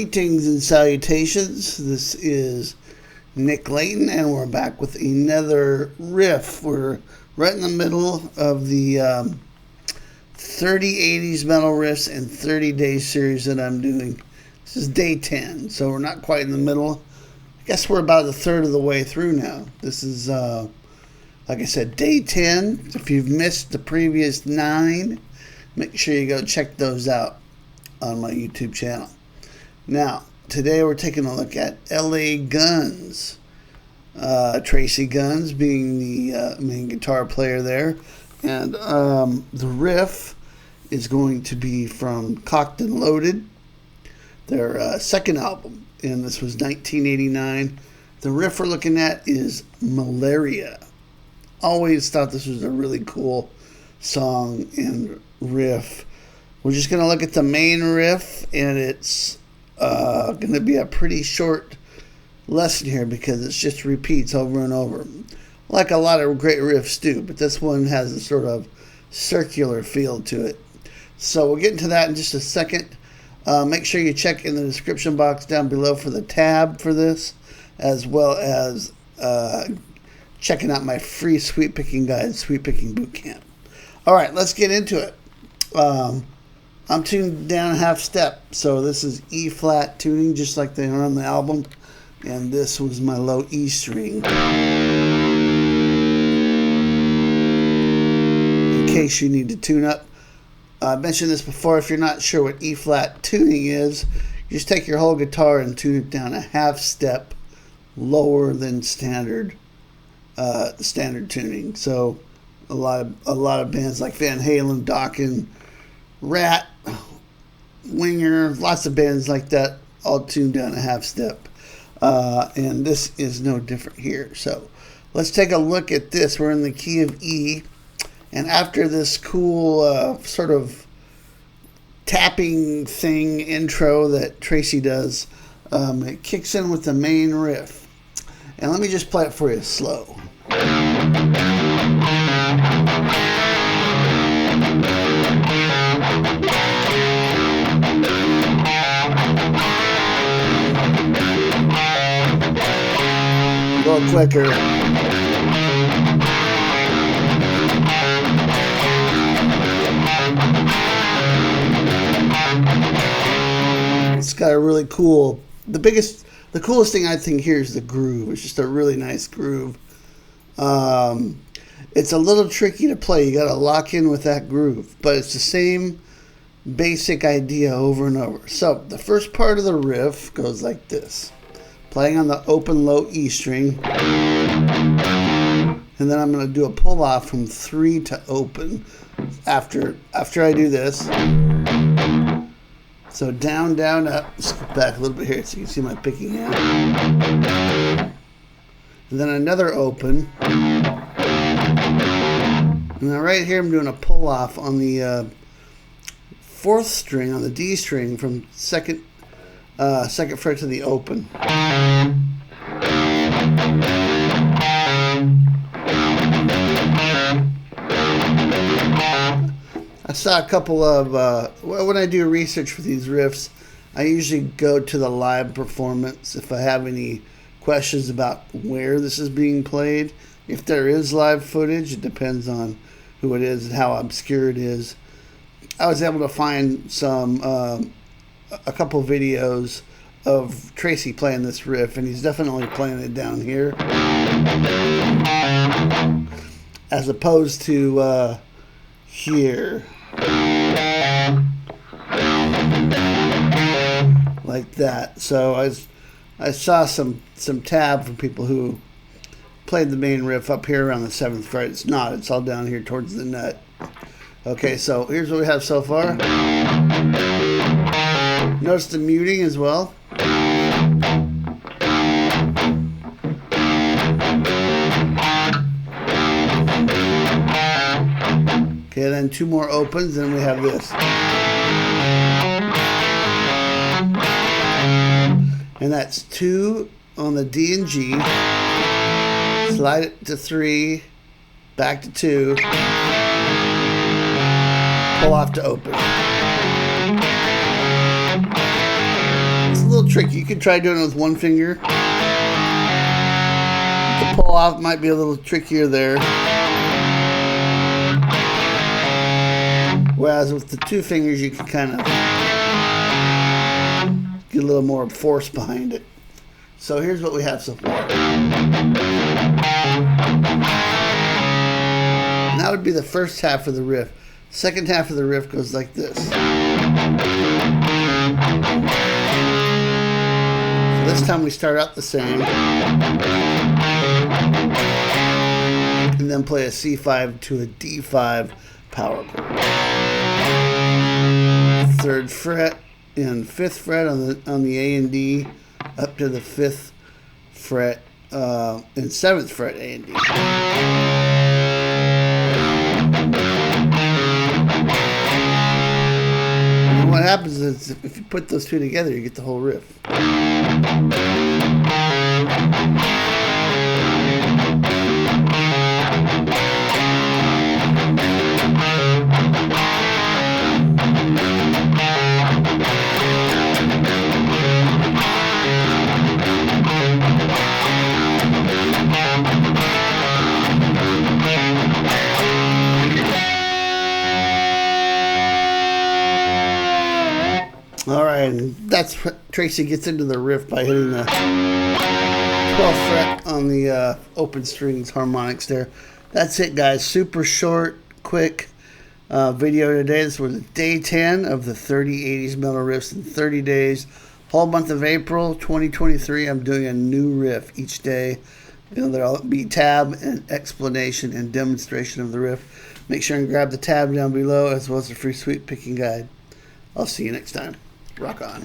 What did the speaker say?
Greetings and salutations. This is Nick Layton, and we're back with another riff. We're right in the middle of the 30 80s metal riffs and 30-day series that I'm doing. This is day 10, so we're not quite in the middle. I guess we're about a third of the way through now. This is, like I said, day 10. If you've missed the previous 9, make sure you go check those out on my YouTube channel. Now, today we're taking a look at LA Guns. Tracii Guns being the main guitar player there. And the riff is going to be from Cocked and Loaded, their second album. And this was 1989. The riff we're looking at is Malaria. Always thought this was a really cool song and riff. We're just going to look at the main riff, and it's going to be a pretty short lesson here because it just repeats over and over, like a lot of great riffs do, but this one has a sort of circular feel to it. So we'll get into that in just a second. Make sure you check in the description box down below for the tab for this, as well as checking out my free sweep picking guide, Sweep Picking Bootcamp. All right, let's get into it. I'm tuned down a half step, so this is E flat tuning, just like they are on the album, and this was my low E string. In case you need to tune up, I mentioned this before. If you're not sure what E flat tuning is, you just take your whole guitar and tune it down a half step lower than standard tuning. So a lot of bands like Van Halen, Dokken, Rat, Winger, lots of bands like that, all tuned down a half step. And this is no different here. So let's take a look at this. We're in the key of E. And after this cool sort of tapping thing intro that Tracii does, it kicks in with the main riff. And let me just play it for you slow. A little quicker. It's got a really cool, the coolest thing I think here is the groove. It's just a really nice groove. It's a little tricky to play. You got to lock in with that groove, but it's the same basic idea over and over. So the first part of the riff goes like this, playing on the open low E string, and then I'm going to do a pull off from 3 to open after I do this. So down, down, up. Let's go back a little bit here so you can see my picking hand. And then another open. And then right here I'm doing a pull off on the 4th string, on the D string, from second fret to the open. I saw a couple of, when I do research for these riffs, I usually go to the live performance if I have any questions about where this is being played. If there is live footage, it depends on who it is and how obscure it is. I was able to find a couple videos of Tracii playing this riff, and he's definitely playing it down here, as opposed to here, like that. So I saw some tab from people who played the main riff up here around the 7th fret. It's not. It's all down here towards the nut. Okay, so here's what we have so far. Notice the muting as well. Okay, then 2 more opens, and we have this. And that's 2 on the D and G. Slide it to 3, back to 2. Pull off to open. It's a little little tricky. You could try doing it with one finger. The pull off might be a little trickier there. Whereas with the two fingers, you can kind of get a little more force behind it. So here's what we have so far. And that would be the first half of the riff. Second half of the riff goes like this. So this time we start out the same. And then play a C5 to a D5 power chord. 3rd fret and 5th fret on the A and D, up to the 5th fret and 7th fret A and D. And what happens is if you put those two together, you get the whole riff. Alright, and that's Tracii gets into the riff by hitting the 12th fret on the open strings harmonics there. That's it, guys. Super short, quick video today. This was day 10 of the 30/80s metal riffs in 30 days. Whole month of April 2023, I'm doing a new riff each day. There'll be tab and explanation and demonstration of the riff. Make sure and grab the tab down below as well as the free sweep picking guide. I'll see you next time. Rock on.